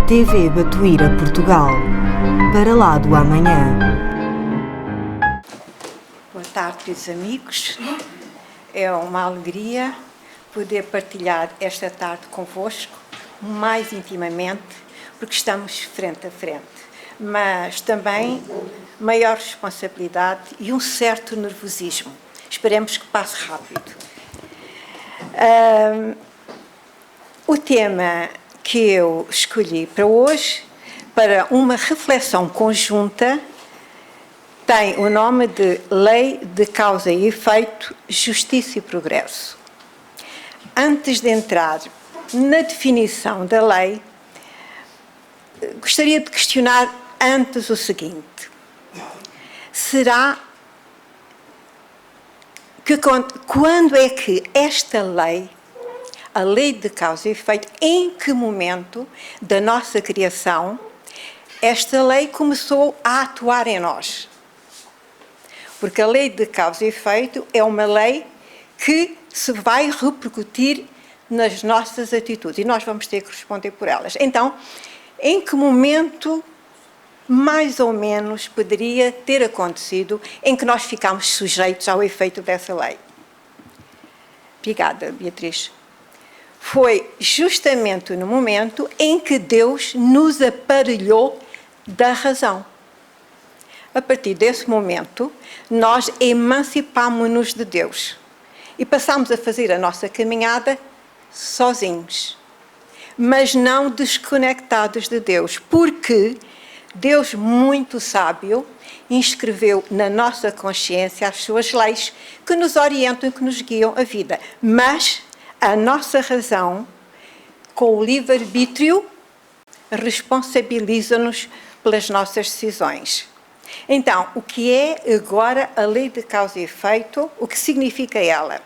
TV Batuíra Portugal, para lá do amanhã. Boa tarde, queridos amigos. É uma alegria poder partilhar esta tarde convosco, mais intimamente, porque estamos frente a frente. Mas também maior responsabilidade e um certo nervosismo. Esperemos que passe rápido. O tema que eu escolhi para hoje, para uma reflexão conjunta, tem o nome de Lei de Causa e Efeito, Justiça e Progresso. Antes de entrar na definição da lei, gostaria de questionar antes o seguinte: será que quando é que esta lei, a lei de causa e efeito, em que momento da nossa criação esta lei começou a atuar em nós? Porque a lei de causa e efeito é uma lei que se vai repercutir nas nossas atitudes e nós vamos ter que responder por elas. Então, em que momento, mais ou menos, poderia ter acontecido em que nós ficámos sujeitos ao efeito dessa lei? Obrigada, Beatriz. Foi justamente no momento em que Deus nos aparelhou da razão. A partir desse momento, nós emancipámos-nos de Deus e passámos a fazer a nossa caminhada sozinhos, mas não desconectados de Deus, porque Deus, muito sábio, inscreveu na nossa consciência as suas leis que nos orientam e que nos guiam a vida. Mas a nossa razão, com o livre-arbítrio, responsabiliza-nos pelas nossas decisões. Então, o que é agora a lei de causa e efeito? O que significa ela?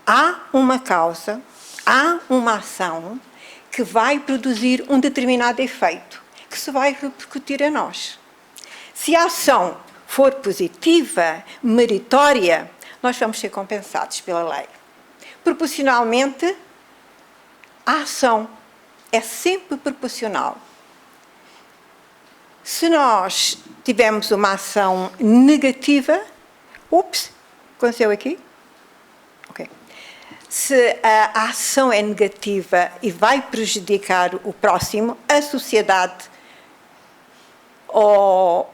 Há uma causa, há uma ação que vai produzir um determinado efeito, que se vai repercutir a nós. Se a ação for positiva, meritória, nós vamos ser compensados pela lei. Proporcionalmente, a ação é sempre proporcional. Se nós tivermos uma ação negativa, aconteceu aqui? Ok. Se a ação é negativa e vai prejudicar o próximo, a sociedade ou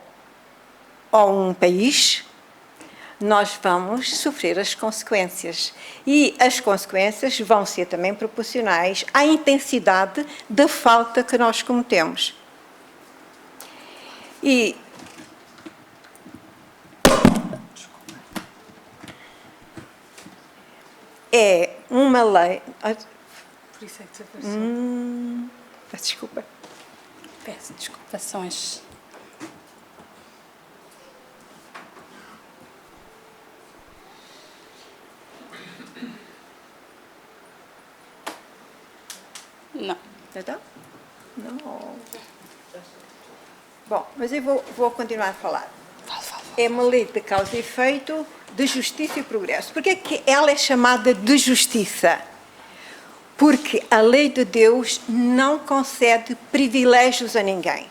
um país, nós vamos sofrer as consequências. E as consequências vão ser também proporcionais à intensidade da falta que nós cometemos. E é uma lei. Por isso é que desapareceu. Peço desculpa. Peço desculpa, são as... Não. Então? Não. Bom, mas eu vou continuar a falar. É uma lei de causa e efeito, de justiça e progresso. Por que é que ela é chamada de justiça? Porque a lei de Deus não concede privilégios a ninguém.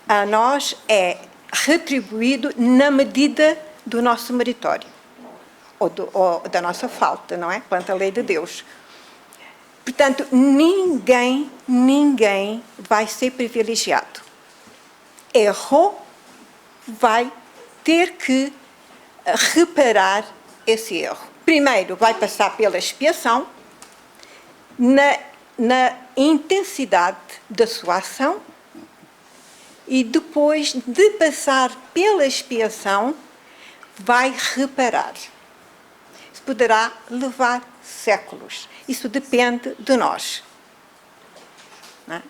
A nós é retribuído na medida do nosso meritório, ou da nossa falta, não é? Quanto à lei de Deus. Portanto, ninguém vai ser privilegiado. Errou, vai ter que reparar esse erro. Primeiro, vai passar pela expiação, na intensidade da sua ação, e depois de passar pela expiação, vai reparar. Isso poderá levar séculos. Isso depende de nós. Não é?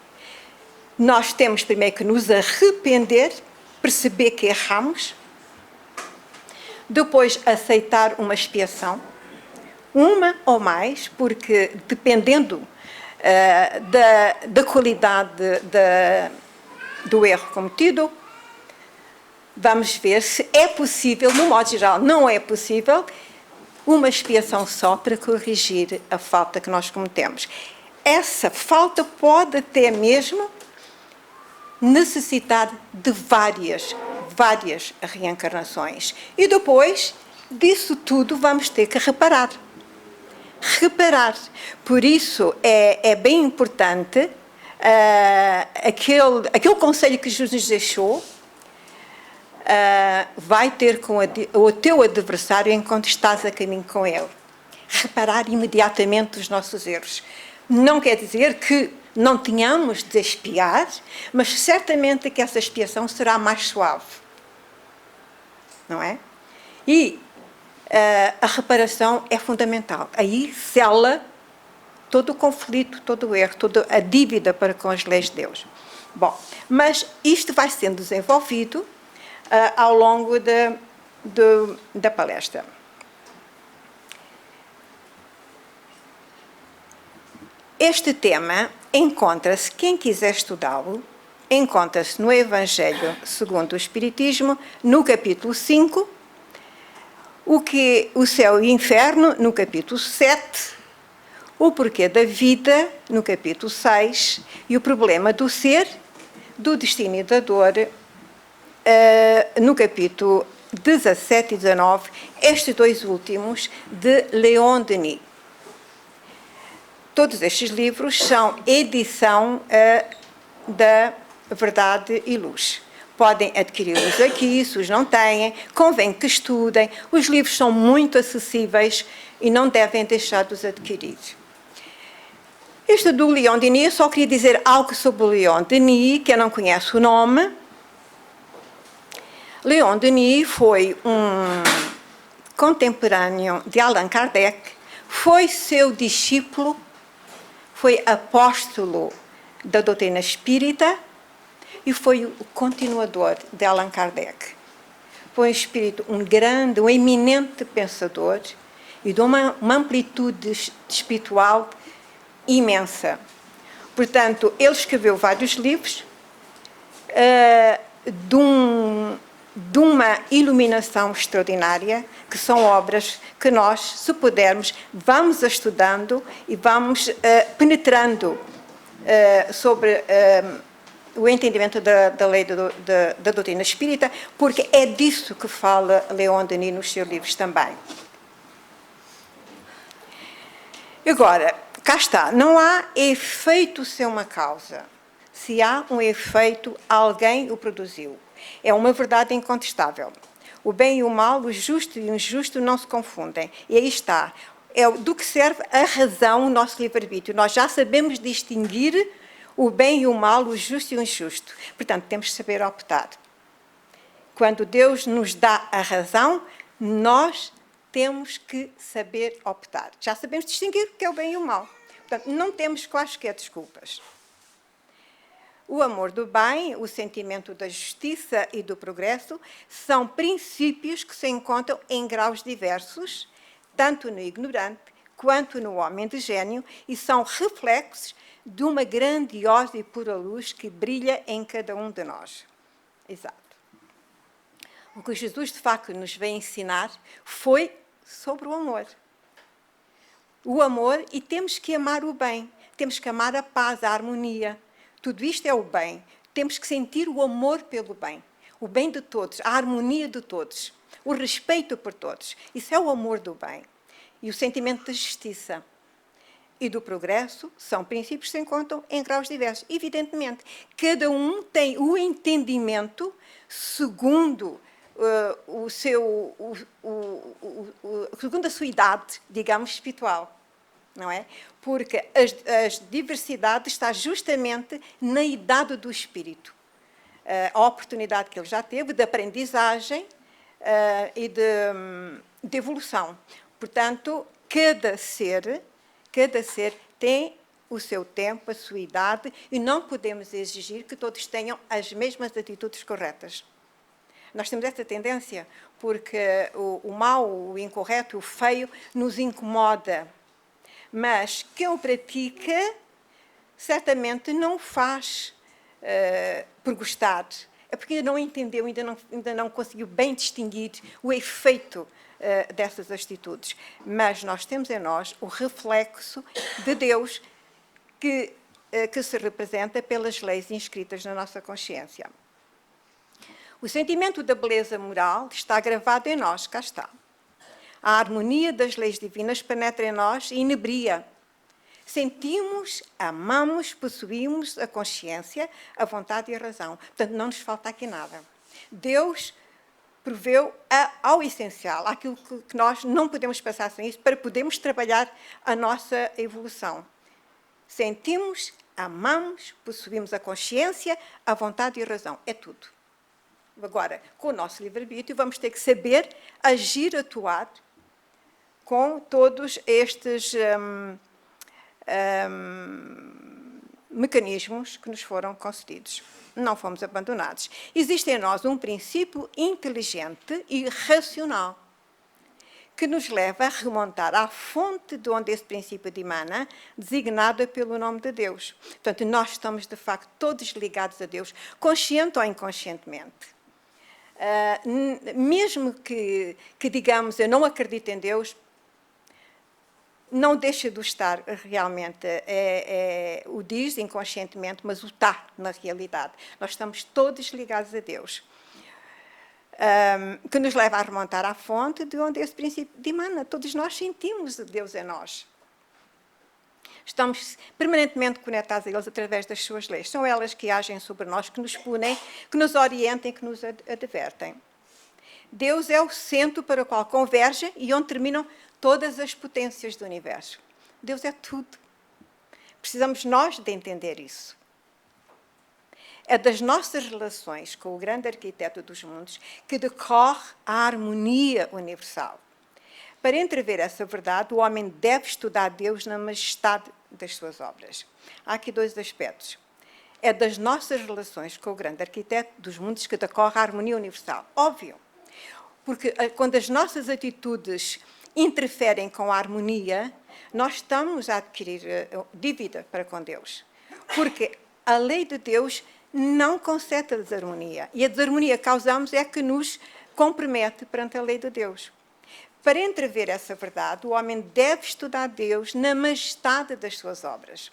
Nós temos primeiro que nos arrepender, perceber que erramos, depois aceitar uma expiação, uma ou mais, porque dependendo da qualidade do erro cometido, vamos ver se é possível, no modo geral não é possível, uma expiação só para corrigir a falta que nós cometemos. essa falta pode até mesmo necessitar de várias reencarnações. E depois disso tudo vamos ter que reparar. Por isso é bem importante aquele conselho que Jesus nos deixou. Vai ter com o teu adversário enquanto estás a caminho com ele. Reparar imediatamente os nossos erros. Não quer dizer que não tenhamos de expiar, mas certamente que essa expiação será mais suave. Não é? E a reparação é fundamental. Aí sela todo o conflito, todo o erro, toda a dívida para com as leis de Deus. Bom, mas isto vai sendo desenvolvido ao longo da palestra. Este tema encontra-se, quem quiser estudá-lo, encontra-se no Evangelho segundo o Espiritismo, no capítulo 5, o céu e o inferno, no capítulo 7, o porquê da vida, no capítulo 6, e o problema do ser, do destino e da dor, no capítulo 17 e 19, estes dois últimos, de Leon Denis. Todos estes livros são edição da Verdade e Luz. Podem adquiri-los aqui, se os não têm, convém que estudem. Os livros são muito acessíveis e não devem deixar de os adquirir. Este do Leon Denis, eu só queria dizer algo sobre o Leon Denis, que eu não conheço o nome. Leon Denis foi um contemporâneo de Allan Kardec, foi seu discípulo, foi apóstolo da doutrina espírita e foi o continuador de Allan Kardec. Foi um espírito, um eminente pensador e de uma amplitude espiritual imensa. Portanto, ele escreveu vários livros de uma iluminação extraordinária, que são obras que nós, se pudermos, vamos estudando e vamos penetrando sobre o entendimento da lei da doutrina espírita, porque é disso que fala Leon Denis nos seus livros também. Agora, cá está, não há efeito sem uma causa. Se há um efeito, alguém o produziu. É uma verdade incontestável. O bem e o mal, o justo e o injusto não se confundem. E aí está. É do que serve a razão, o nosso livre-arbítrio. Nós já sabemos distinguir o bem e o mal, o justo e o injusto. Portanto, temos que saber optar. Quando Deus nos dá a razão, nós temos que saber optar. Já sabemos distinguir o que é o bem e o mal. Portanto, não temos quaisquer desculpas. O amor do bem, o sentimento da justiça e do progresso são princípios que se encontram em graus diversos, tanto no ignorante quanto no homem de gênio, e são reflexos de uma grandiosa e pura luz que brilha em cada um de nós. Exato. O que Jesus, de facto, nos veio ensinar foi sobre o amor. O amor, e temos que amar o bem, temos que amar a paz, a harmonia. Tudo isto é o bem. Temos que sentir o amor pelo bem. O bem de todos, a harmonia de todos, o respeito por todos. Isso é o amor do bem. E o sentimento da justiça e do progresso são princípios que se encontram em graus diversos. Evidentemente, cada um tem o entendimento segundo segundo a sua idade, digamos, espiritual. Não é? Porque a diversidade está justamente na idade do espírito. A oportunidade que ele já teve de aprendizagem e de evolução. Portanto, cada ser tem o seu tempo, a sua idade, e não podemos exigir que todos tenham as mesmas atitudes corretas. Nós temos essa tendência, porque o mal, o incorreto, o feio, nos incomoda. Mas quem o pratica, certamente não o faz por gostar. É porque ainda não entendeu, ainda não conseguiu bem distinguir o efeito dessas atitudes. Mas nós temos em nós o reflexo de Deus, que se representa pelas leis inscritas na nossa consciência. O sentimento da beleza moral está gravado em nós, cá está. A harmonia das leis divinas penetra em nós e inebria. Sentimos, amamos, possuímos a consciência, a vontade e a razão. Portanto, não nos falta aqui nada. Deus proveu ao essencial, aquilo que nós não podemos passar sem isso, para podermos trabalhar a nossa evolução. Sentimos, amamos, possuímos a consciência, a vontade e a razão. É tudo. Agora, com o nosso livre-arbítrio, vamos ter que saber agir, atuar com todos estes mecanismos que nos foram concedidos. Não fomos abandonados. Existe em nós um princípio inteligente e racional que nos leva a remontar à fonte de onde esse princípio emana, designada pelo nome de Deus. Portanto, nós estamos, de facto, todos ligados a Deus, consciente ou inconscientemente. Mesmo que digamos, eu não acredito em Deus, não deixa de o estar realmente, o diz inconscientemente, mas o está na realidade. Nós estamos todos ligados a Deus. Que nos leva a remontar à fonte de onde esse princípio emana. Todos nós sentimos Deus em nós. Estamos permanentemente conectados a eles através das suas leis. São elas que agem sobre nós, que nos punem, que nos orientem, que nos advertem. Deus é o centro para o qual convergem e onde terminam todas as potências do universo. Deus é tudo. Precisamos nós de entender isso. É das nossas relações com o grande arquiteto dos mundos que decorre a harmonia universal. Para entrever essa verdade, o homem deve estudar Deus na majestade das suas obras. Há aqui dois aspectos. É das nossas relações com o grande arquiteto dos mundos que decorre a harmonia universal. Óbvio. Porque quando as nossas atitudes interferem com a harmonia, nós estamos a adquirir dívida para com Deus. Porque a lei de Deus não concede a desarmonia. E a desarmonia que causamos é que nos compromete perante a lei de Deus. Para entrever essa verdade, o homem deve estudar Deus na majestade das suas obras.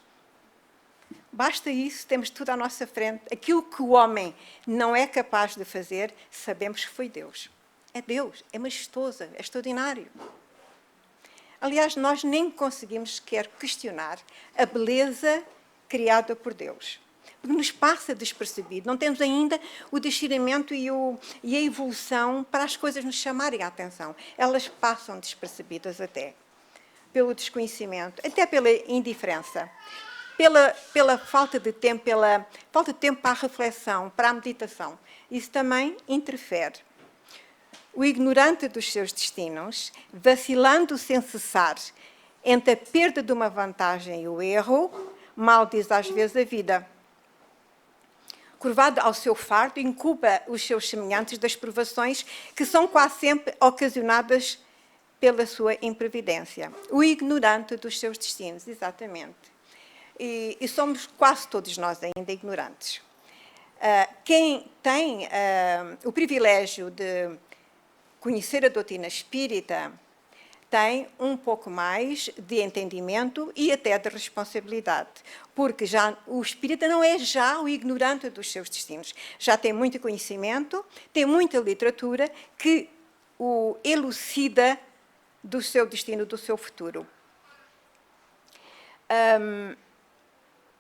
Basta isso, temos tudo à nossa frente. Aquilo que o homem não é capaz de fazer, sabemos que foi Deus. É Deus, é majestoso, é extraordinário. Aliás, nós nem conseguimos sequer questionar a beleza criada por Deus. Porque nos passa despercebido. Não temos ainda o discernimento e a evolução para as coisas nos chamarem a atenção. Elas passam despercebidas até. Pelo desconhecimento, até pela indiferença. Pela falta de tempo, pela falta de tempo para a reflexão, para a meditação. Isso também interfere. O ignorante dos seus destinos, vacilando sem cessar entre a perda de uma vantagem e o erro, maldiz às vezes a vida. Curvado ao seu fardo, incuba os seus semelhantes das provações que são quase sempre ocasionadas pela sua imprevidência. O ignorante dos seus destinos, exatamente. E somos quase todos nós ainda ignorantes. Quem tem o privilégio de conhecer a doutrina espírita tem um pouco mais de entendimento e até de responsabilidade, porque já o espírita não é já o ignorante dos seus destinos. Já tem muito conhecimento, tem muita literatura que o elucida do seu destino, do seu futuro.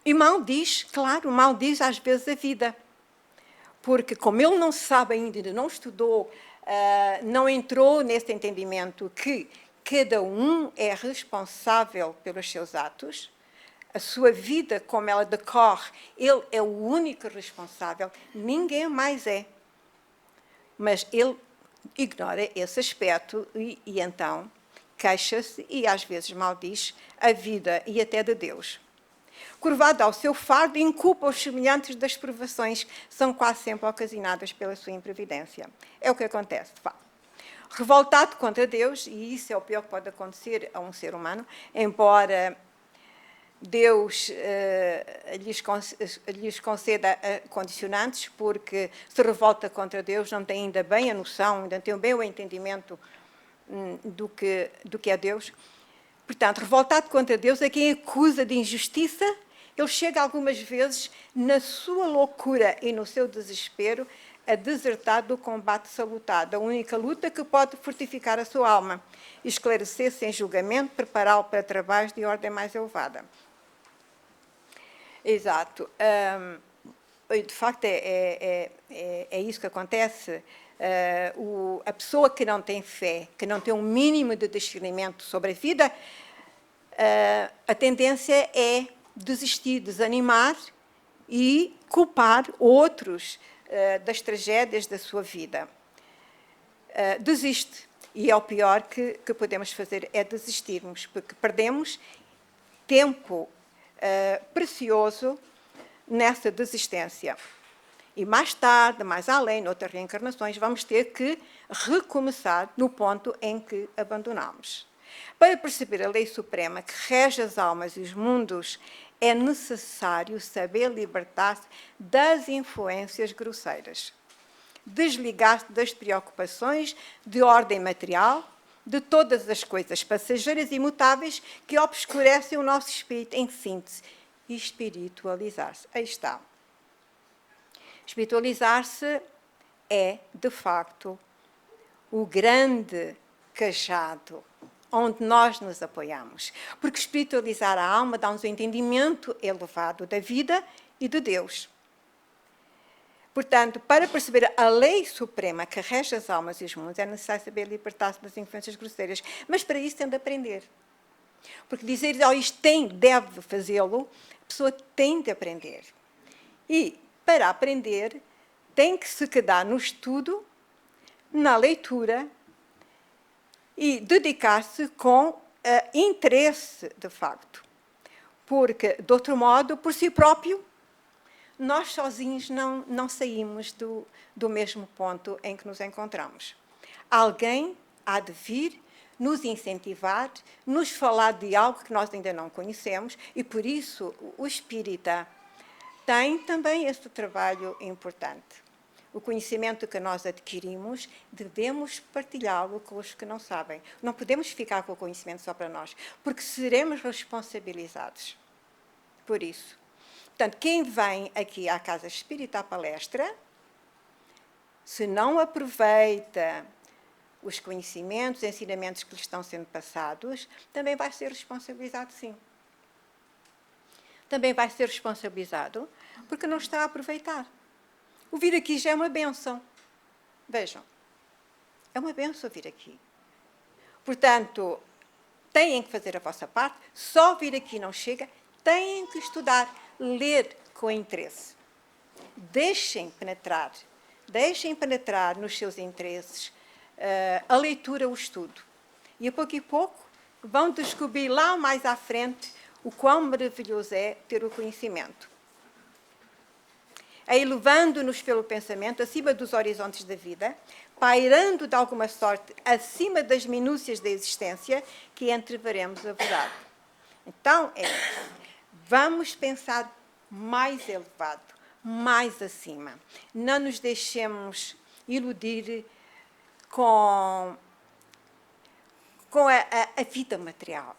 E mal diz, claro, mal diz às vezes a vida, porque como ele não sabe ainda, não estudou, não entrou nesse entendimento que cada um é responsável pelos seus atos, a sua vida, como ela decorre, ele é o único responsável, ninguém mais é. Mas ele ignora esse aspecto e então queixa-se e às vezes maldiz a vida e até de Deus. Curvado ao seu fardo, inculpa os semelhantes das provações, são quase sempre ocasionadas pela sua imprevidência. É o que acontece, de facto. Revoltado contra Deus, e isso é o pior que pode acontecer a um ser humano, embora Deus lhes conceda condicionantes, porque se revolta contra Deus, não tem ainda bem a noção, ainda tem bem o entendimento do que é Deus. Portanto, revoltado contra Deus é quem acusa de injustiça Ele chega algumas vezes, na sua loucura e no seu desespero, a desertar do combate salutar, da única luta que pode fortificar a sua alma, esclarecer sem julgamento, prepará-lo para trabalhos de ordem mais elevada. Exato. De facto, é isso que acontece. A pessoa que não tem fé, que não tem um mínimo de discernimento sobre a vida, a tendência é desistir, desanimar e culpar outros das tragédias da sua vida. Desiste. E é o pior que podemos fazer, é desistirmos, porque perdemos tempo precioso nessa desistência. E mais tarde, mais além, noutras reencarnações, vamos ter que recomeçar no ponto em que abandonamos. Para perceber a lei suprema que rege as almas e os mundos, é necessário saber libertar-se das influências grosseiras, desligar-se das preocupações de ordem material, de todas as coisas passageiras e mutáveis que obscurecem o nosso espírito, em síntese, e espiritualizar-se. Aí está. Espiritualizar-se é, de facto, o grande cajado onde nós nos apoiamos. Porque espiritualizar a alma dá-nos um entendimento elevado da vida e de Deus. Portanto, para perceber a lei suprema que rege as almas e os mundos, é necessário saber libertar-se das influências grosseiras. Mas para isso tem de aprender. Porque dizer, isto deve fazê-lo, a pessoa tem de aprender. E, para aprender, tem que se quedar no estudo, na leitura, e dedicar-se com interesse, de facto. Porque, de outro modo, por si próprio, nós sozinhos não saímos do mesmo ponto em que nos encontramos. Alguém há de vir nos incentivar, nos falar de algo que nós ainda não conhecemos, e por isso o espírita tem também este trabalho importante. O conhecimento que nós adquirimos, devemos partilhá-lo com os que não sabem. Não podemos ficar com o conhecimento só para nós, porque seremos responsabilizados por isso. Portanto, quem vem aqui à Casa Espírita à palestra, se não aproveita os conhecimentos, os ensinamentos que lhe estão sendo passados, também vai ser responsabilizado, sim. Também vai ser responsabilizado porque não está a aproveitar. O vir aqui já é uma bênção. Vejam, é uma bênção vir aqui. Portanto, têm que fazer a vossa parte, só vir aqui não chega, têm que estudar, ler com interesse. Deixem penetrar nos seus interesses a leitura, o estudo. E a pouco vão descobrir lá mais à frente o quão maravilhoso é ter o conhecimento. É elevando-nos pelo pensamento acima dos horizontes da vida, pairando de alguma sorte acima das minúcias da existência, que entreveremos a verdade. Então, vamos pensar mais elevado, mais acima. Não nos deixemos iludir com a vida material.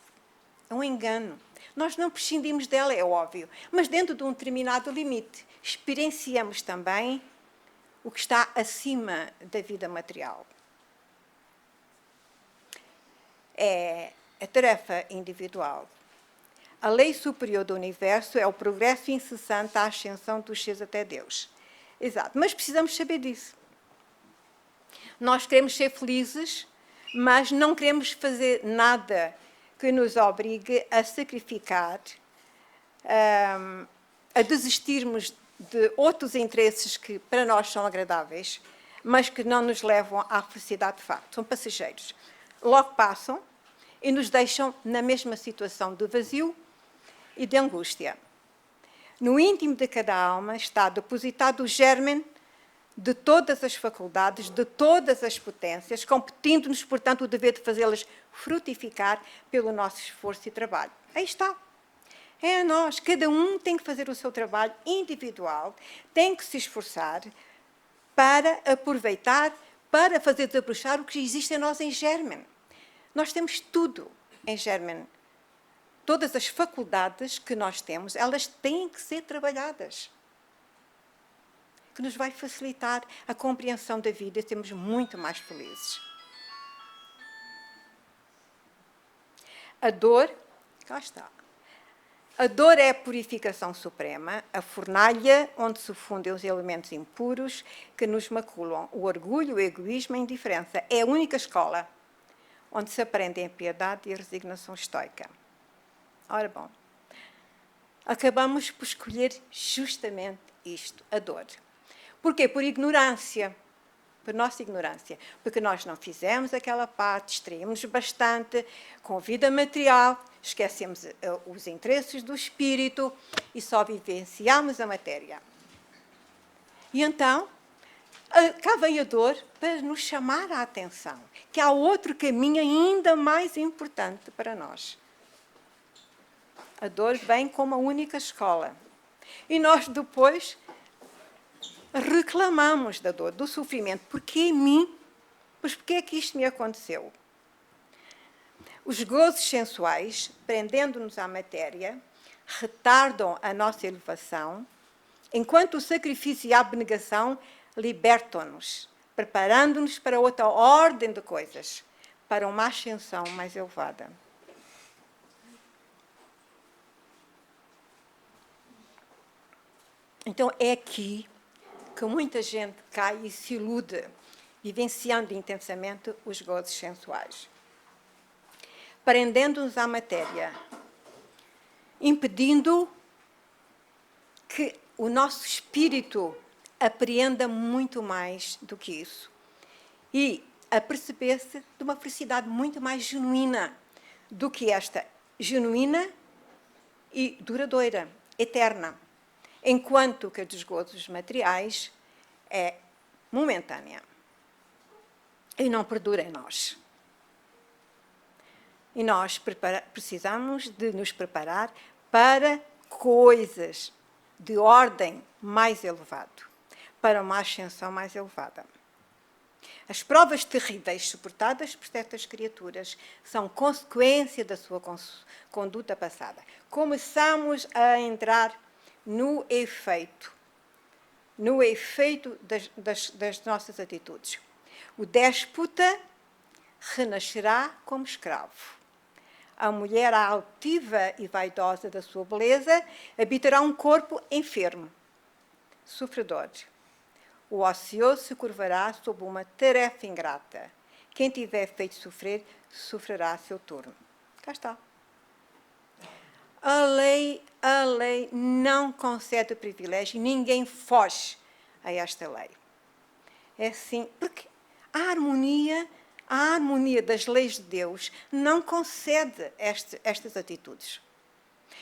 É um engano. Nós não prescindimos dela, é óbvio, mas dentro de um determinado limite. Experienciamos também o que está acima da vida material. É a tarefa individual. A lei superior do universo é o progresso incessante à ascensão dos seres até Deus. Exato, mas precisamos saber disso. Nós queremos ser felizes, mas não queremos fazer nada que nos obrigue a sacrificar, a desistirmos de outros interesses que para nós são agradáveis, mas que não nos levam à felicidade de facto. São passageiros. Logo passam e nos deixam na mesma situação de vazio e de angústia. No íntimo de cada alma está depositado o germen de todas as faculdades, de todas as potências, competindo-nos, portanto, o dever de fazê-las frutificar pelo nosso esforço e trabalho. Aí está. É a nós. Cada um tem que fazer o seu trabalho individual, tem que se esforçar para aproveitar, para fazer desabrochar o que existe em nós em germen. Nós temos tudo em germen todas as faculdades que nós temos, elas têm que ser trabalhadas. Que nos vai facilitar a compreensão da vida e sermos muito mais felizes. A dor, cá está. A dor é a purificação suprema, a fornalha onde se fundem os elementos impuros que nos maculam. O orgulho, o egoísmo, a indiferença. É a única escola onde se aprendem a piedade e a resignação estoica. Ora bom, acabamos por escolher justamente isto, a dor. Porquê? Por ignorância. Por nossa ignorância. Porque nós não fizemos aquela parte, distraímos bastante com a vida material, esquecemos os interesses do espírito e só vivenciamos a matéria. E então, cá vem a dor para nos chamar a atenção, que há outro caminho ainda mais importante para nós. A dor vem como a única escola. E nós depois reclamamos da dor, do sofrimento. Porquê em mim? Pois porquê é que isto me aconteceu? Os gozos sensuais, prendendo-nos à matéria, retardam a nossa elevação, enquanto o sacrifício e a abnegação libertam-nos, preparando-nos para outra ordem de coisas, para uma ascensão mais elevada. Então é aqui que muita gente cai e se ilude, vivenciando intensamente os gozos sensuais. Prendendo-nos à matéria, impedindo que o nosso espírito apreenda muito mais do que isso e aperceber-se de uma felicidade muito mais genuína do que esta, genuína e duradoura, eterna. Enquanto que a dos gozos materiais é momentânea e não perdura em nós. E nós precisamos de nos preparar para coisas de ordem mais elevado, para uma ascensão mais elevada. As provas terríveis suportadas por certas criaturas são consequência da sua conduta passada. Começamos a entrar no efeito das nossas atitudes. O déspota renascerá como escravo. A mulher altiva e vaidosa da sua beleza habitará um corpo enfermo, sofredor. O ocioso se curvará sob uma tarefa ingrata. Quem tiver feito sofrer, sofrerá a seu turno. Cá está. A lei não concede privilégio, ninguém foge a esta lei. É assim, porque a harmonia das leis de Deus não concede estas atitudes.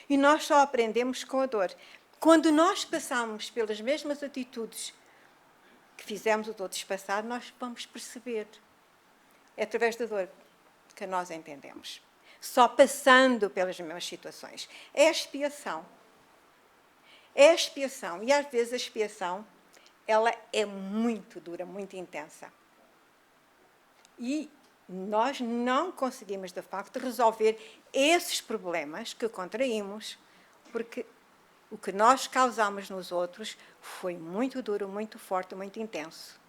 E nós só aprendemos com a dor. Quando nós passamos pelas mesmas atitudes que fizemos os outros passar, nós vamos perceber. É através da dor que nós entendemos. Só passando pelas mesmas situações. É a expiação. É a expiação. E às vezes a expiação, ela é muito dura, muito intensa. E nós não conseguimos, de facto, resolver esses problemas que contraímos, porque o que nós causamos nos outros foi muito duro, muito forte, muito intenso.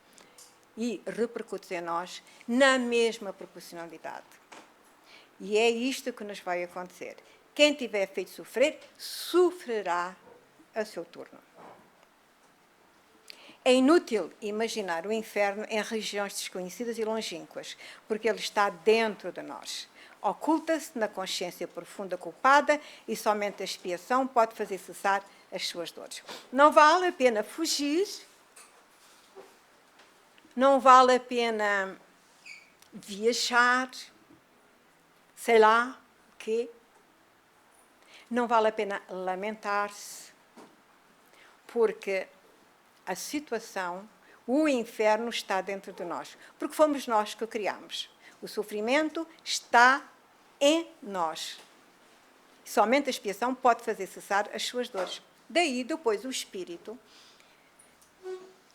E repercute em nós na mesma proporcionalidade. E é isto que nos vai acontecer. Quem tiver feito sofrer, sofrerá a seu turno. É inútil imaginar o inferno em regiões desconhecidas e longínquas, porque ele está dentro de nós. Oculta-se na consciência profunda culpada e somente a expiação pode fazer cessar as suas dores. Não vale a pena fugir, não vale a pena viajar, sei lá o quê. Não vale a pena lamentar-se, porque a situação, o inferno está dentro de nós, porque fomos nós que o criamos. O sofrimento está em nós. Somente a expiação pode fazer cessar as suas dores. Daí, depois, o espírito,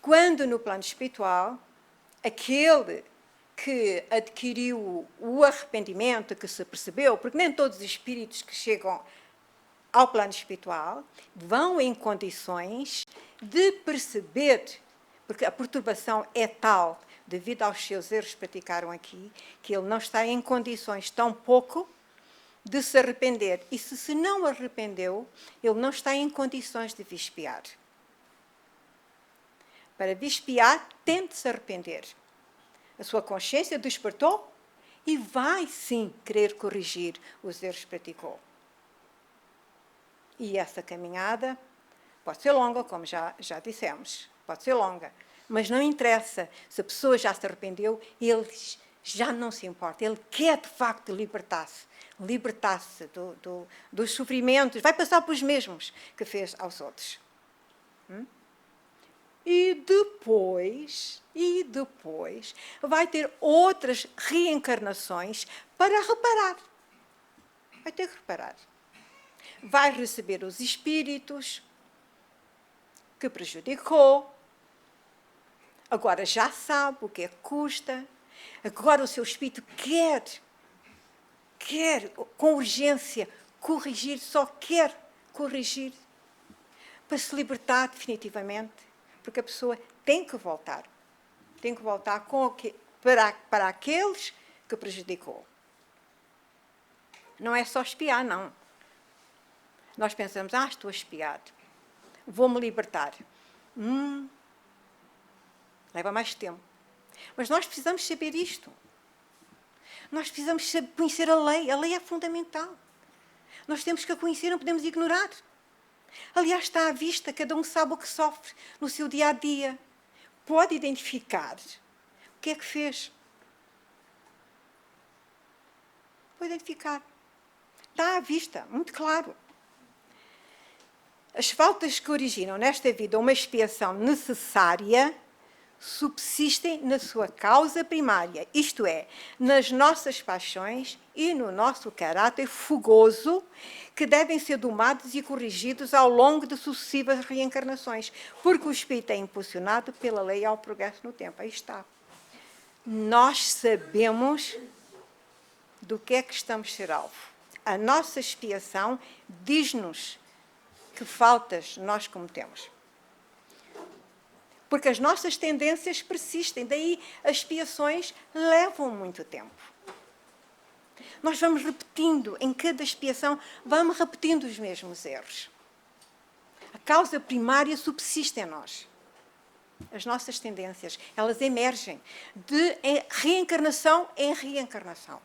quando no plano espiritual, aquele que adquiriu o arrependimento, que se percebeu, porque nem todos os espíritos que chegam ao plano espiritual vão em condições de perceber, porque a perturbação é tal, devido aos seus erros que praticaram aqui, que ele não está em condições tão pouco de se arrepender. E se não arrependeu, ele não está em condições de vispiar. Para vispiar, tem de se arrepender. A sua consciência despertou e vai, sim, querer corrigir os erros que praticou. E essa caminhada pode ser longa, como já dissemos, pode ser longa, mas não interessa. Se a pessoa já se arrependeu, ele já não se importa. Ele quer, de facto, libertar-se dos sofrimentos, vai passar pelos mesmos que fez aos outros. E depois vai ter outras reencarnações para reparar. Vai ter que reparar. Vai receber os espíritos que prejudicou. Agora já sabe o que é que custa. Agora o seu espírito quer com urgência corrigir, só quer corrigir para se libertar definitivamente, porque a pessoa tem que voltar para aqueles que prejudicou. Não é só espiar, não. Nós pensamos, estou espiado, vou-me libertar. Leva mais tempo. Mas nós precisamos saber isto. Nós precisamos conhecer a lei é fundamental. Nós temos que a conhecer, não podemos ignorar. Aliás, está à vista, cada um sabe o que sofre no seu dia-a-dia. Pode identificar o que é que fez. Pode identificar. Está à vista, muito claro. As faltas que originam nesta vida uma expiação necessária subsistem na sua causa primária, isto é, nas nossas paixões e no nosso caráter fogoso, que devem ser domados e corrigidos ao longo de sucessivas reencarnações, porque o espírito é impulsionado pela lei ao progresso no tempo. Aí está. Nós sabemos do que é que estamos a ser alvo. A nossa expiação diz-nos que faltas nós cometemos. Porque as nossas tendências persistem, daí as expiações levam muito tempo. Nós vamos repetindo, em cada expiação, vamos repetindo os mesmos erros. A causa primária subsiste em nós. As nossas tendências, elas emergem de reencarnação em reencarnação.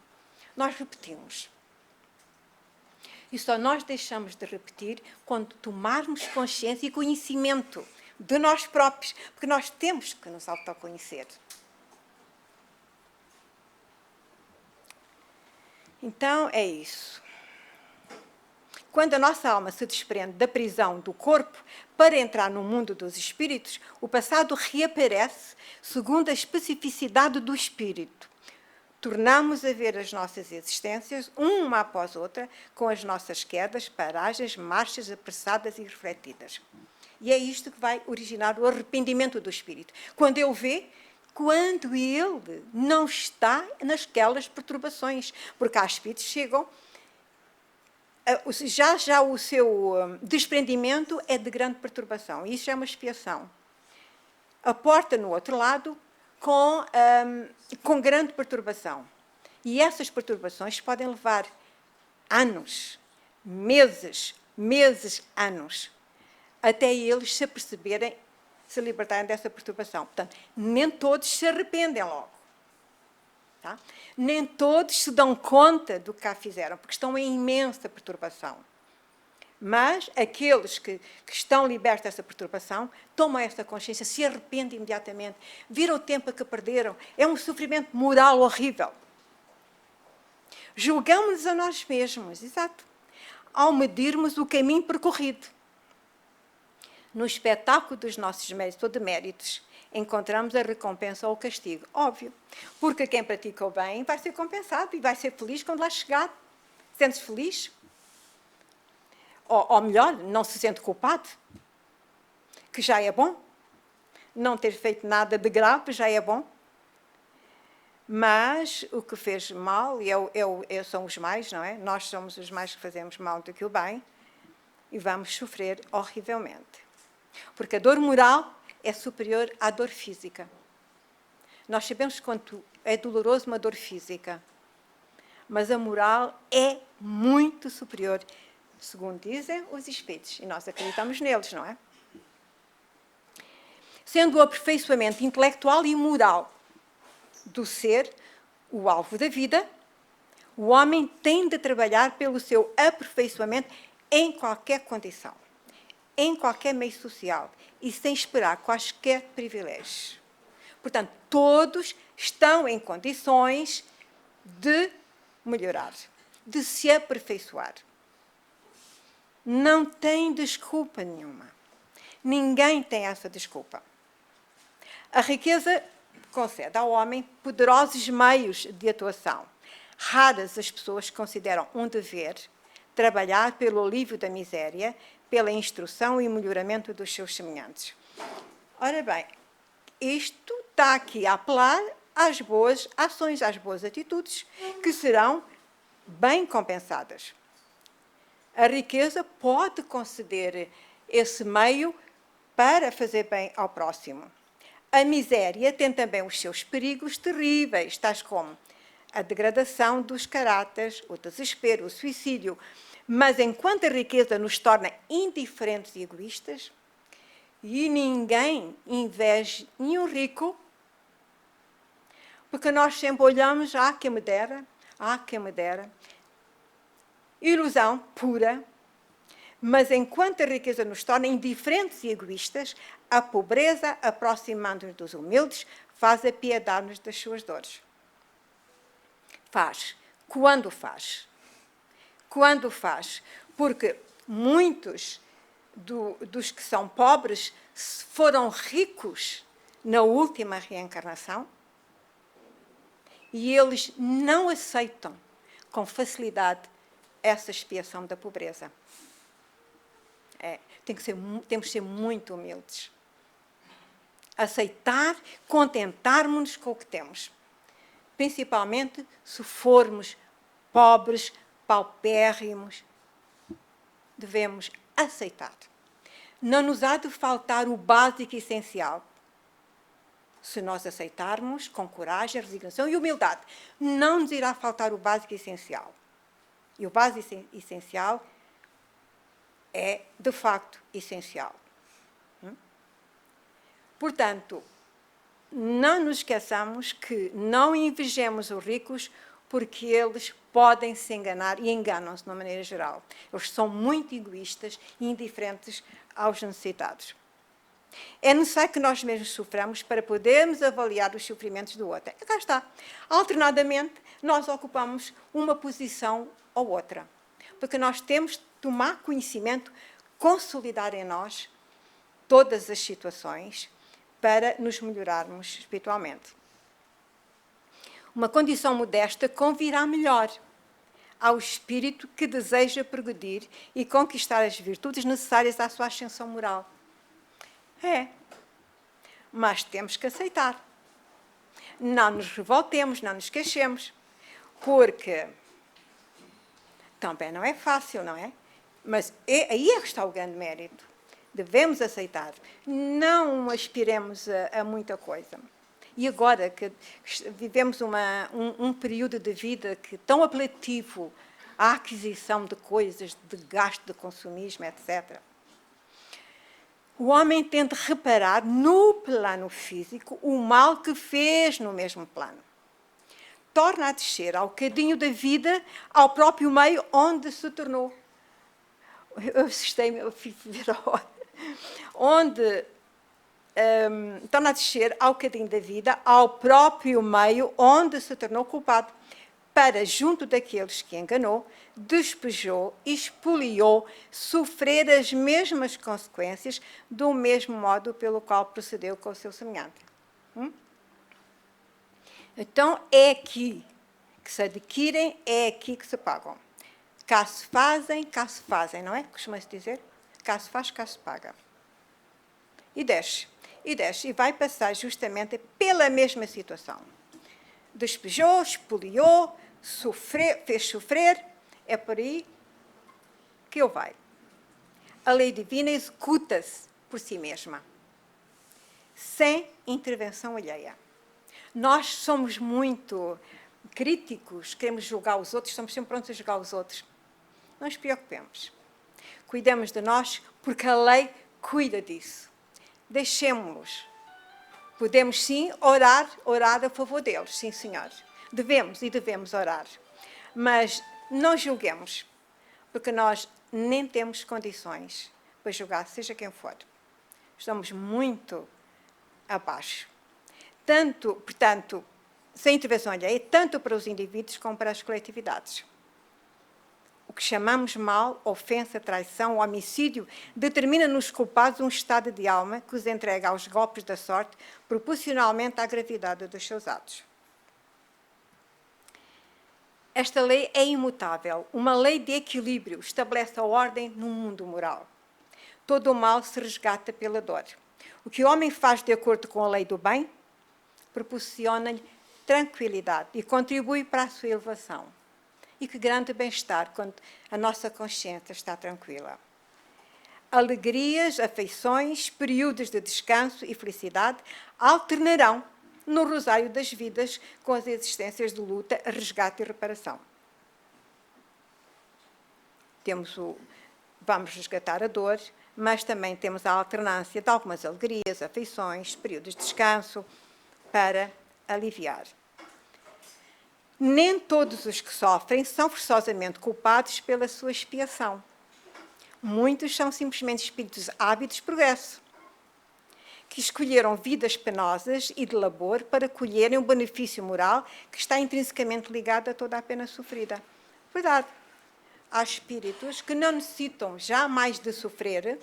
Nós repetimos. E só nós deixamos de repetir quando tomarmos consciência e conhecimento de nós próprios, porque nós temos que nos autoconhecer. Então, é isso. Quando a nossa alma se desprende da prisão do corpo para entrar no mundo dos espíritos, o passado reaparece segundo a especificidade do espírito. Tornamos a ver as nossas existências, uma após outra, com as nossas quedas, paragens, marchas apressadas e refletidas. E é isto que vai originar o arrependimento do espírito. Quando ele não está nasquelas perturbações, porque há espíritos que chegam, já o seu desprendimento é de grande perturbação, e isso é uma expiação. A porta no outro lado com grande perturbação. E essas perturbações podem levar anos, meses, anos, até eles se aperceberem, se libertarem dessa perturbação. Portanto, nem todos se arrependem logo. Tá? Nem todos se dão conta do que cá fizeram, porque estão em imensa perturbação. Mas aqueles que estão libertos dessa perturbação, tomam essa consciência, se arrependem imediatamente, viram o tempo que perderam. É um sofrimento moral horrível. Julgamos-nos a nós mesmos, exato, ao medirmos o caminho percorrido. No espetáculo dos nossos méritos ou deméritos, encontramos a recompensa ou o castigo. Óbvio, porque quem pratica o bem vai ser compensado e vai ser feliz quando lá chegar. Sentes feliz? Ou melhor, não se sente culpado, que já é bom. Não ter feito nada de grave já é bom. Mas o que fez mal, e são os mais, não é? Nós somos os mais que fazemos mal do que o bem, e vamos sofrer horrivelmente. Porque a dor moral é superior à dor física. Nós sabemos quanto é doloroso uma dor física, mas a moral é muito superior, segundo dizem os espíritos, e nós acreditamos neles, não é? Sendo o aperfeiçoamento intelectual e moral do ser o alvo da vida, o homem tem de trabalhar pelo seu aperfeiçoamento em qualquer condição, em qualquer meio social e sem esperar quaisquer privilégios. Portanto, todos estão em condições de melhorar, de se aperfeiçoar. Não tem desculpa nenhuma. Ninguém tem essa desculpa. A riqueza concede ao homem poderosos meios de atuação. Raras as pessoas que consideram um dever trabalhar pelo alívio da miséria, pela instrução e melhoramento dos seus semelhantes. Ora bem, isto está aqui a apelar às boas ações, às boas atitudes, que serão bem compensadas. A riqueza pode conceder esse meio para fazer bem ao próximo. A miséria tem também os seus perigos terríveis, tais como a degradação dos caráteres, o desespero, o suicídio. Mas enquanto a riqueza nos torna indiferentes e egoístas, e ninguém inveja nenhum rico, porque nós sempre olhamos, quem me dera, quem me dera. Ilusão pura, mas enquanto a riqueza nos torna indiferentes e egoístas, a pobreza, aproximando-nos dos humildes, faz apiedar-nos das suas dores. Faz. Quando faz? Quando faz? Porque muitos dos que são pobres foram ricos na última reencarnação e eles não aceitam com facilidade essa expiação da pobreza. Temos que ser muito humildes. Aceitar, contentarmos-nos com o que temos. Principalmente se formos pobres, paupérrimos, devemos aceitar. Não nos há de faltar o básico e essencial. Se nós aceitarmos com coragem, resignação e humildade, não nos irá faltar o básico e essencial. E o básico e essencial é, de facto, essencial. Portanto, não nos esqueçamos que não invejemos os ricos porque eles podem se enganar e enganam-se de uma maneira geral. Eles são muito egoístas e indiferentes aos necessitados. É necessário que nós mesmos soframos para podermos avaliar os sofrimentos do outro. Cá está. Alternadamente, nós ocupamos uma posição ou outra. Porque nós temos de tomar conhecimento, consolidar em nós todas as situações para nos melhorarmos espiritualmente. Uma condição modesta convirá melhor ao espírito que deseja progredir e conquistar as virtudes necessárias à sua ascensão moral. Mas temos que aceitar. Não nos revoltemos, não nos queixemos, porque também não é fácil, não é? Mas aí é que está o grande mérito. Devemos aceitar. Não aspiremos a muita coisa. E agora que vivemos um período de vida que tão apelativo à aquisição de coisas, de gasto, de consumismo, etc., o homem tem de reparar no plano físico o mal que fez no mesmo plano. Torna a descer ao cadinho da vida, ao próprio meio onde se tornou. Eu assustei-me, eu fui ver a hora. Onde torna a descer ao cadinho da vida, ao próprio meio onde se tornou culpado, para, junto daqueles que enganou, despejou, expoliou, sofrer as mesmas consequências do mesmo modo pelo qual procedeu com o seu semelhante. Então, é aqui que se adquirem, é aqui que se pagam. Cá se fazem, não é? Costuma-se dizer? Cá se faz, cá se paga. E desce, e vai passar justamente pela mesma situação. despejou, espoliou, fez sofrer. É por aí que ele vai. A lei divina executa-se por si mesma, sem intervenção alheia. Nós somos muito críticos, queremos julgar os outros, estamos sempre prontos a julgar os outros. Não nos preocupemos. Cuidemos de nós, porque a lei cuida disso. Deixemos-los. Podemos, sim, orar a favor deles, sim, senhor. Devemos orar. Mas não julguemos, porque nós nem temos condições para julgar, seja quem for. Estamos muito abaixo. Portanto, sem intervenção alheia, tanto para os indivíduos como para as coletividades. O que chamamos mal, ofensa, traição, homicídio, determina nos culpados um estado de alma que os entrega aos golpes da sorte, proporcionalmente à gravidade dos seus atos. Esta lei é imutável, uma lei de equilíbrio, estabelece a ordem no mundo moral. Todo o mal se resgata pela dor. O que o homem faz de acordo com a lei do bem, proporciona-lhe tranquilidade e contribui para a sua elevação. E que grande bem-estar quando a nossa consciência está tranquila. Alegrias, afeições, períodos de descanso e felicidade alternarão no rosário das vidas com as existências de luta, resgate e reparação. Vamos resgatar a dor, mas também temos a alternância de algumas alegrias, afeições, períodos de descanso para aliviar. Nem todos os que sofrem são forçosamente culpados pela sua expiação. Muitos são simplesmente espíritos ávidos de progresso, que escolheram vidas penosas e de labor para colherem um benefício moral que está intrinsecamente ligado a toda a pena sofrida. Verdade. Há espíritos que não necessitam jamais de sofrer,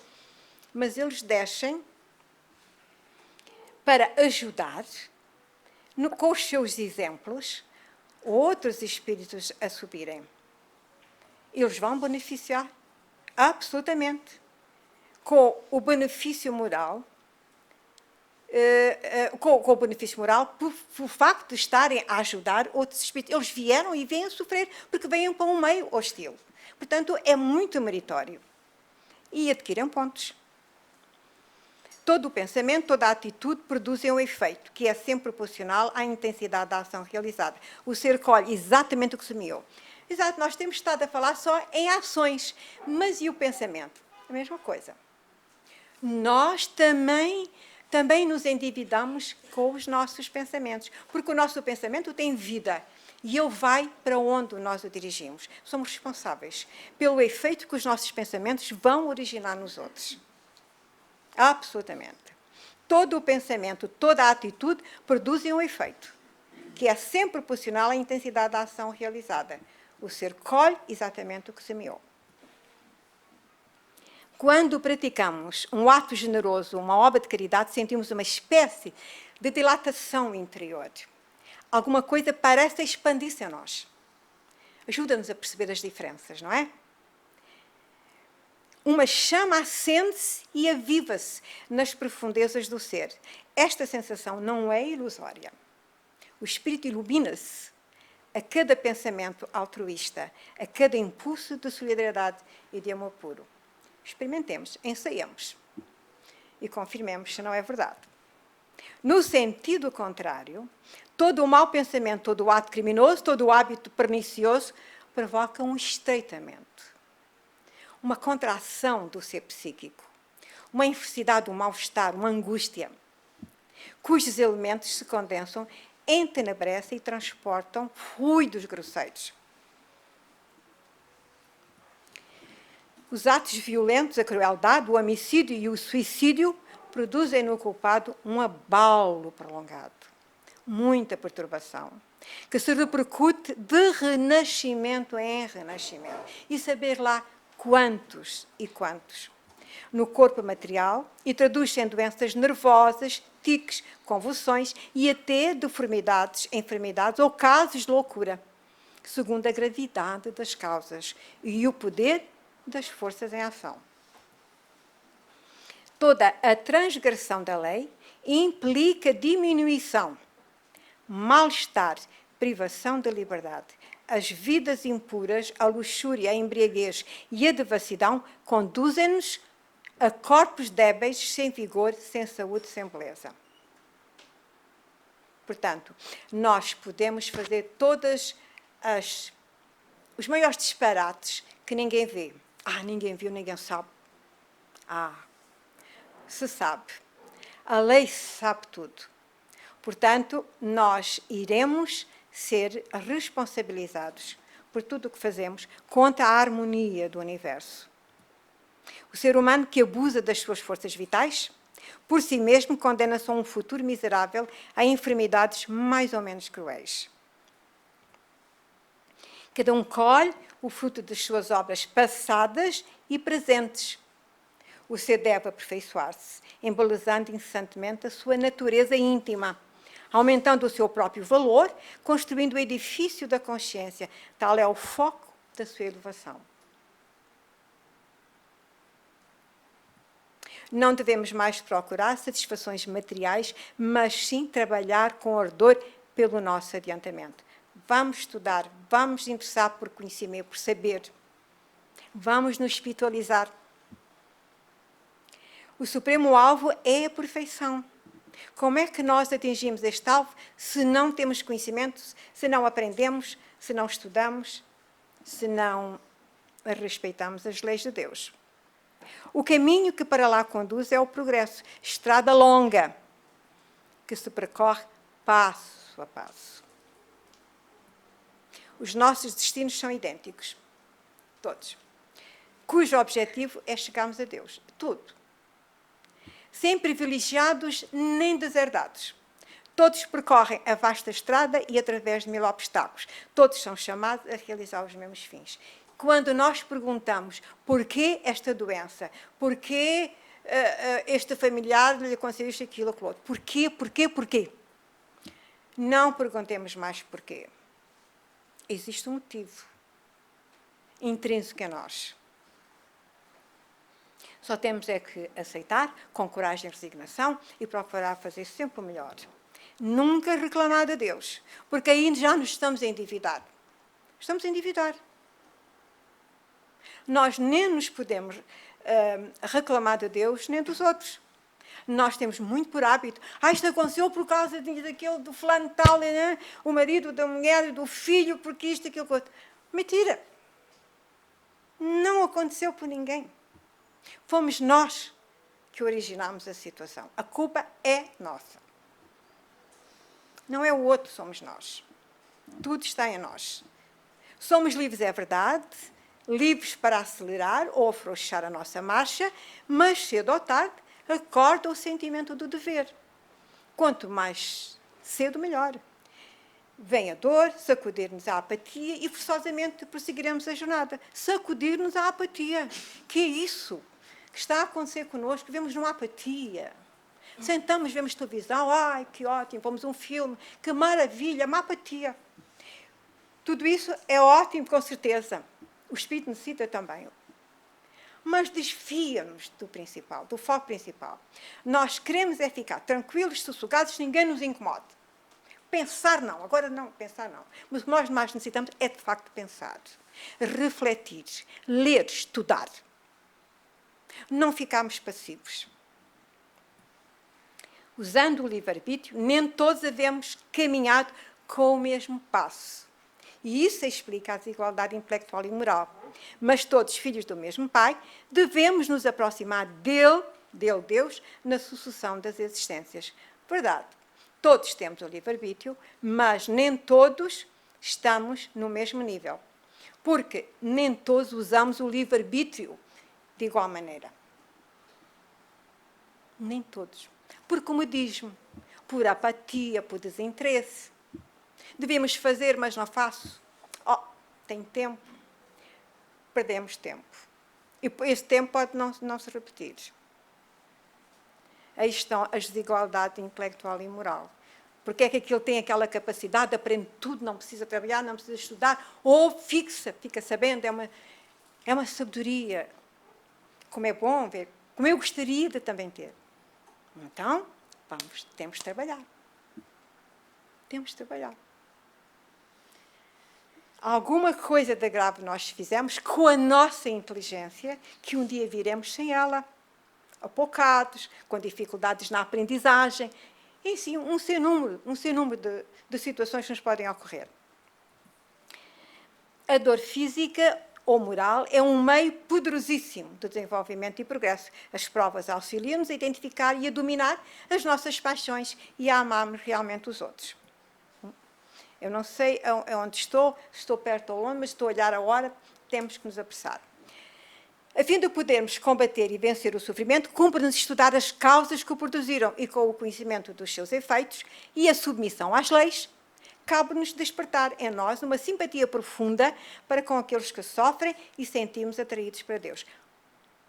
mas eles descem para ajudar, com os seus exemplos, outros espíritos a subirem. Eles vão beneficiar, absolutamente, com o benefício moral, com o benefício moral, por facto de estarem a ajudar outros espíritos. Eles vieram e vêm a sofrer, porque vêm para um meio hostil. Portanto, é muito meritório. E adquirem pontos. Todo o pensamento, toda a atitude produzem um efeito, que é sempre proporcional à intensidade da ação realizada. O ser colhe exatamente o que semeou. Exato, nós temos estado a falar só em ações, mas e o pensamento? A mesma coisa. Nós também nos endividamos com os nossos pensamentos, porque o nosso pensamento tem vida e ele vai para onde nós o dirigimos. Somos responsáveis pelo efeito que os nossos pensamentos vão originar nos outros. Absolutamente. Todo o pensamento, toda a atitude produzem um efeito, que é sempre proporcional à intensidade da ação realizada. O ser colhe exatamente o que semeou. Quando praticamos um ato generoso, uma obra de caridade, sentimos uma espécie de dilatação interior. Alguma coisa parece expandir-se a nós. Ajuda-nos a perceber as diferenças, não é? Uma chama acende-se e aviva-se nas profundezas do ser. Esta sensação não é ilusória. O espírito ilumina-se a cada pensamento altruísta, a cada impulso de solidariedade e de amor puro. Experimentemos, ensaiemos e confirmemos se não é verdade. No sentido contrário, todo o mau pensamento, todo o ato criminoso, todo o hábito pernicioso provoca um estreitamento, uma contração do ser psíquico, uma infelicidade, um mal-estar, uma angústia, cujos elementos se condensam, entenebrecem e transportam fluidos grosseiros. Os atos violentos, a crueldade, o homicídio e o suicídio produzem no culpado um abalo prolongado, muita perturbação, que se repercute de renascimento em renascimento. E saber lá quantos e quantos. No corpo material e traduz-se em doenças nervosas, tiques, convulsões e até deformidades, enfermidades ou casos de loucura, segundo a gravidade das causas e o poder das forças em ação. Toda a transgressão da lei implica diminuição, mal-estar, privação da liberdade. As vidas impuras, a luxúria, a embriaguez e a devassidão conduzem-nos a corpos débeis, sem vigor, sem saúde, sem beleza. Portanto, nós podemos fazer os maiores disparates que ninguém vê. Ninguém viu, ninguém sabe. Se sabe. A lei sabe tudo. Portanto, nós iremos ser responsabilizados por tudo o que fazemos contra a harmonia do universo. O ser humano que abusa das suas forças vitais, por si mesmo, condena-se a um futuro miserável, a enfermidades mais ou menos cruéis. Cada um colhe o fruto das suas obras passadas e presentes. O ser deve aperfeiçoar-se, embelezando incessantemente a sua natureza íntima, aumentando o seu próprio valor, construindo o edifício da consciência. Tal é o foco da sua elevação. Não devemos mais procurar satisfações materiais, mas sim trabalhar com ardor pelo nosso adiantamento. Vamos estudar, vamos interessar por conhecimento, por saber. Vamos nos espiritualizar. O supremo alvo é a perfeição. Como é que nós atingimos este alvo se não temos conhecimento, se não aprendemos, se não estudamos, se não respeitamos as leis de Deus? O caminho que para lá conduz é o progresso, estrada longa, que se percorre passo a passo. Os nossos destinos são idênticos, todos, cujo objetivo é chegarmos a Deus, tudo. Sem privilegiados nem deserdados. Todos percorrem a vasta estrada e através de 1000 obstáculos. Todos são chamados a realizar os mesmos fins. Quando nós perguntamos porquê esta doença, porquê este familiar lhe aconteceu isto, aquilo, aquilo outro, porquê? Não perguntemos mais porquê. Existe um motivo intrínseco em nós. Só temos é que aceitar, com coragem e resignação, e procurar fazer sempre o melhor. Nunca reclamar de Deus, porque aí já nos estamos a endividar. Estamos a endividar. Nós nem nos podemos reclamar de Deus, nem dos outros. Nós temos muito por hábito. Isto aconteceu por causa daquele, do fulano tal, né? O marido da mulher, do filho, porque isto, aquilo, outro. Mentira. Não aconteceu por ninguém. Fomos nós que originámos a situação. A culpa é nossa. Não é o outro, somos nós. Tudo está em nós. Somos livres, é verdade, livres para acelerar ou afrouxar a nossa marcha, mas cedo ou tarde acorda o sentimento do dever. Quanto mais cedo, melhor. Vem a dor, sacudir-nos a apatia e forçosamente prosseguiremos a jornada. Sacudir-nos a apatia. Que é isso que está a acontecer connosco? Vemos uma apatia. Sentamos, vemos televisão, ai, que ótimo, vamos um filme, que maravilha, uma apatia. Tudo isso é ótimo, com certeza. O espírito necessita também. Mas desvia-nos do principal, do foco principal. Nós queremos é ficar tranquilos, sossegados, ninguém nos incomode. Pensar não, agora não, pensar não. Mas o que nós mais necessitamos é, de facto, pensar, refletir, ler, estudar. Não ficarmos passivos. Usando o livre-arbítrio, nem todos havemos caminhado com o mesmo passo. E isso explica a desigualdade intelectual e moral. Mas todos, filhos do mesmo Pai, devemos nos aproximar dele, Deus, na sucessão das existências. Verdade. Todos temos o livre-arbítrio, mas nem todos estamos no mesmo nível. Porque nem todos usamos o livre-arbítrio de igual maneira. Nem todos. Por comodismo, por apatia, por desinteresse. Devemos fazer, mas não faço. Tenho tempo. Perdemos tempo. E esse tempo pode não se repetir. Aí estão as desigualdades intelectual e moral. Porque é que aquele tem aquela capacidade, aprende tudo, não precisa trabalhar, não precisa estudar, ou fica sabendo, é uma sabedoria. Como é bom ver, como eu gostaria de também ter. Então, temos de trabalhar. temos de trabalhar. Alguma coisa de grave nós fizemos com a nossa inteligência, que um dia viremos sem ela, apocados, com dificuldades na aprendizagem, e sim, um sem número de situações que nos podem ocorrer. A dor física ou moral é um meio poderosíssimo de desenvolvimento e progresso. As provas auxiliam-nos a identificar e a dominar as nossas paixões e a amarmos realmente os outros. Eu não sei onde estou, se estou perto ou longe, mas estou a olhar a hora, temos que nos apressar. A fim de podermos combater e vencer o sofrimento, cumpre-nos estudar as causas que o produziram e, com o conhecimento dos seus efeitos e a submissão às leis, cabe-nos despertar em nós uma simpatia profunda para com aqueles que sofrem e sentimos atraídos para Deus.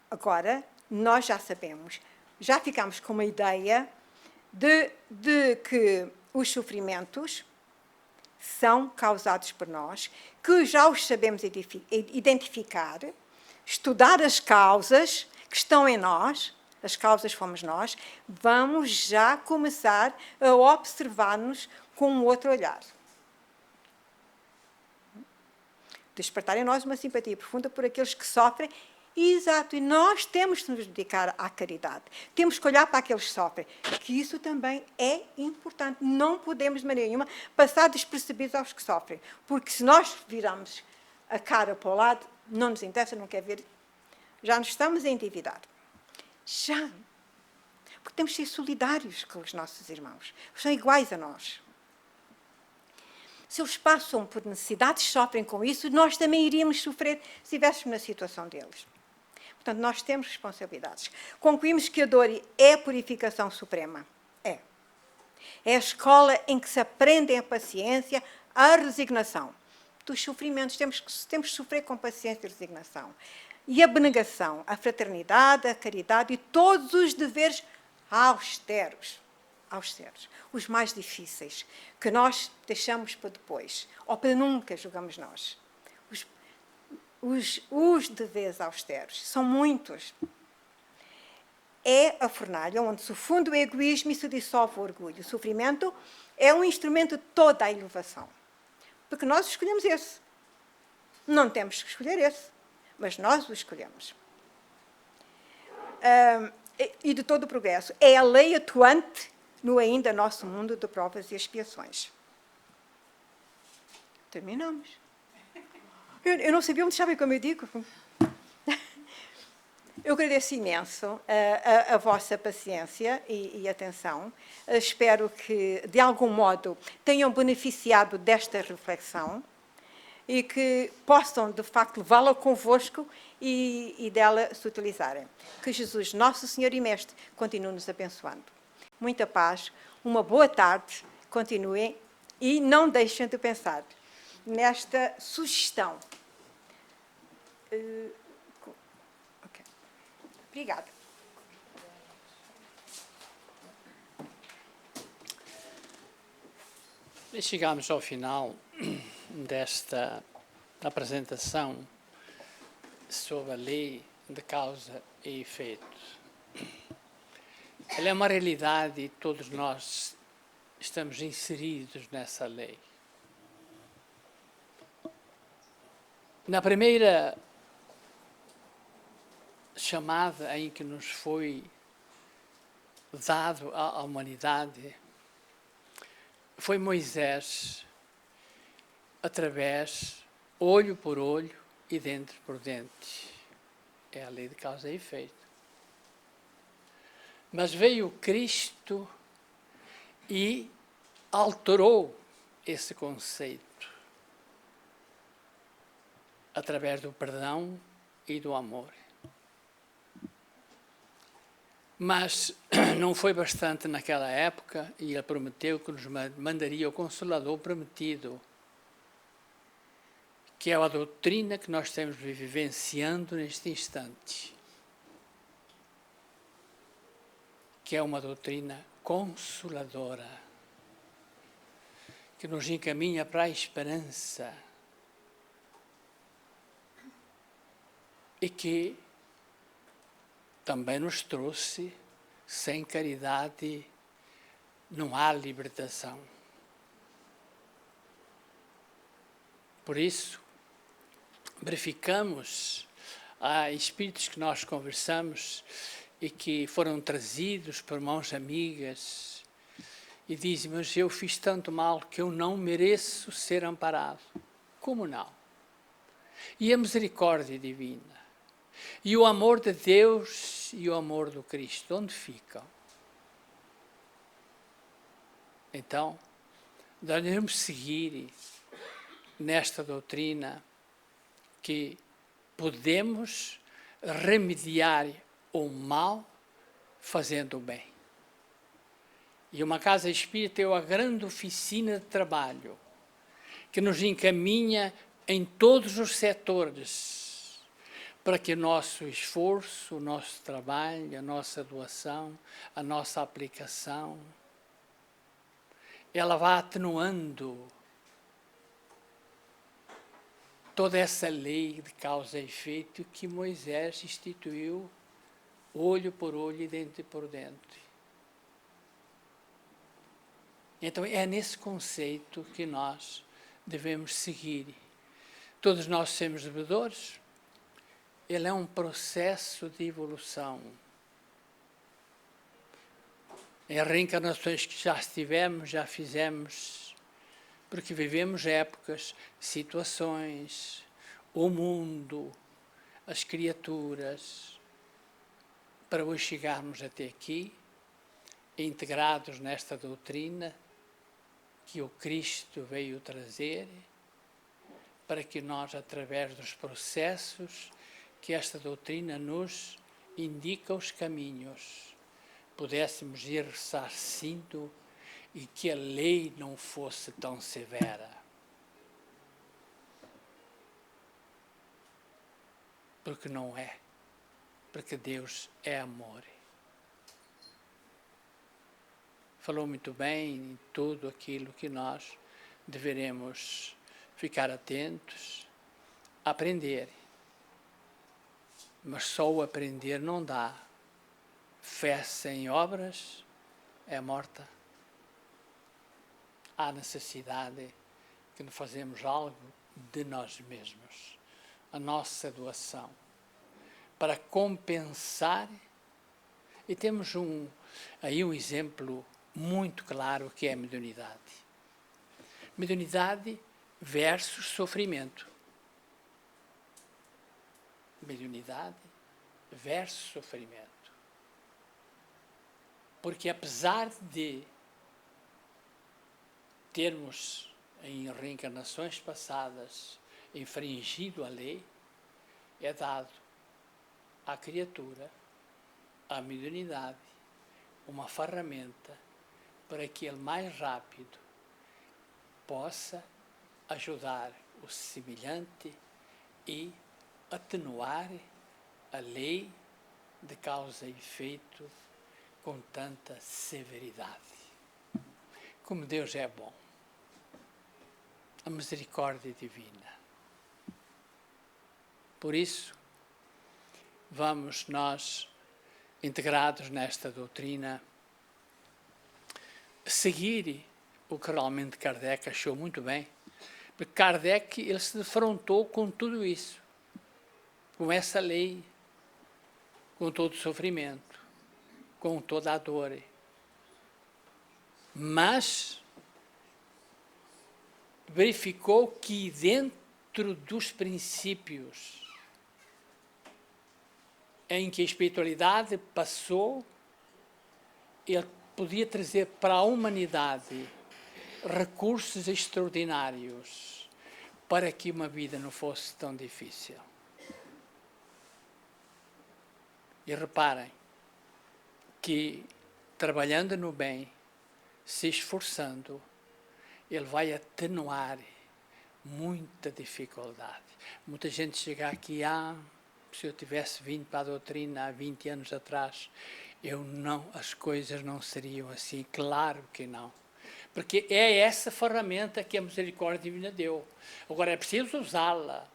Agora, nós já sabemos, já ficamos com uma ideia de que os sofrimentos são causados por nós, que já os sabemos identificar, estudar as causas que estão em nós, as causas fomos nós, vamos já começar a observar-nos com um outro olhar. Despertar em nós uma simpatia profunda por aqueles que sofrem. Exato, e nós temos de nos dedicar à caridade. Temos que olhar para aqueles que sofrem, que isso também é importante. Não podemos, de maneira nenhuma, passar despercebidos aos que sofrem. Porque se nós viramos a cara para o lado, não nos interessa, não quer ver, já nos estamos a endividar. Já. Porque temos de ser solidários com os nossos irmãos. São iguais a nós. Se eles passam por necessidades, sofrem com isso, nós também iríamos sofrer se estivéssemos na situação deles. Portanto, nós temos responsabilidades. Concluímos que a dor é a purificação suprema. É. É a escola em que se aprende a paciência, a resignação. Dos sofrimentos, temos que sofrer com paciência e resignação. E a abnegação, a fraternidade, a caridade e todos os deveres austeros, os mais difíceis, que nós deixamos para depois, ou para nunca julgamos nós. Os deveres austeros são muitos. É a fornalha onde se funde o egoísmo e se dissolve o orgulho. O sofrimento é um instrumento de toda a elevação. Porque nós escolhemos esse. Não temos que escolher esse, mas nós o escolhemos. E de todo o progresso. É a lei atuante no ainda nosso mundo de provas e expiações. Terminamos. Eu não sabia onde estava, como eu digo. Eu agradeço imenso a vossa paciência e atenção. Espero que, de algum modo, tenham beneficiado desta reflexão e que possam, de facto, levá-la convosco e dela se utilizarem. Que Jesus, nosso Senhor e Mestre, continue nos abençoando. Muita paz, uma boa tarde, continuem e não deixem de pensar nesta sugestão. Okay. Obrigada. E chegamos ao final desta apresentação sobre a lei de causa e efeito. Ela é uma realidade e todos nós estamos inseridos nessa lei. Na primeira chamada em que nos foi dado à humanidade, foi Moisés, através, olho por olho e dente por dente. É a lei de causa e efeito. Mas veio Cristo e alterou esse conceito através do perdão e do amor. Mas não foi bastante naquela época e ele prometeu que nos mandaria o Consolador prometido, que é a doutrina que nós estamos vivenciando neste instante, que é uma doutrina consoladora, que nos encaminha para a esperança e que também nos trouxe, sem caridade não há libertação. Por isso, verificamos, há espíritos que nós conversamos e que foram trazidos por mãos amigas e dizem, mas eu fiz tanto mal que eu não mereço ser amparado. Como não? E a misericórdia divina, e o amor de Deus e o amor do Cristo, onde ficam? Então, nós devemos seguir nesta doutrina que podemos remediar o mal fazendo o bem. E uma casa espírita é uma grande oficina de trabalho que nos encaminha em todos os setores para que o nosso esforço, o nosso trabalho, a nossa doação, a nossa aplicação, ela vá atenuando toda essa lei de causa e efeito que Moisés instituiu, olho por olho e dente por dente. Então é nesse conceito que nós devemos seguir. Todos nós somos devedores. Ele é um processo de evolução. Em reencarnações que já estivemos, já fizemos, porque vivemos épocas, situações, o mundo, as criaturas, para hoje chegarmos até aqui, integrados nesta doutrina que o Cristo veio trazer, para que nós, através dos processos que esta doutrina nos indica os caminhos, pudéssemos ir ressarcindo e que a lei não fosse tão severa. Porque não é. Porque Deus é amor. Falou muito bem em tudo aquilo que nós deveremos ficar atentos, aprender. Mas só o aprender não dá. Fé sem obras é morta. Há necessidade que nos fazemos algo de nós mesmos. A nossa doação. Para compensar. E temos aí um exemplo muito claro que é a mediunidade. Mediunidade versus sofrimento. Mediunidade versus sofrimento. Porque apesar de termos em reencarnações passadas infringido a lei, é dado à criatura, à mediunidade, uma ferramenta para que ele mais rápido possa ajudar o semelhante e atenuar a lei de causa e efeito com tanta severidade. Como Deus é bom. A misericórdia divina. Por isso, vamos nós, integrados nesta doutrina, seguir o que realmente Kardec achou muito bem. Porque Kardec, ele se defrontou com tudo isso. Com essa lei, com todo o sofrimento, com toda a dor. Mas verificou que dentro dos princípios em que a espiritualidade passou, ele podia trazer para a humanidade recursos extraordinários para que uma vida não fosse tão difícil. E reparem que, trabalhando no bem, se esforçando, ele vai atenuar muita dificuldade. Muita gente chega aqui, se eu tivesse vindo para a doutrina há 20 anos atrás, as coisas não seriam assim. Claro que não. Porque é essa ferramenta que a misericórdia divina deu. Agora é preciso usá-la.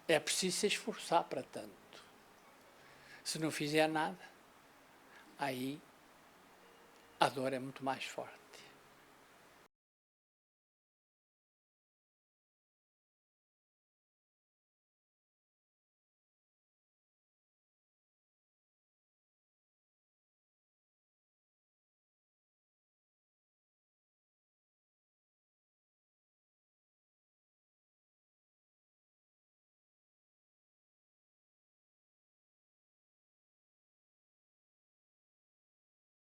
É preciso se esforçar para tanto. Se não fizer nada, aí a dor é muito mais forte.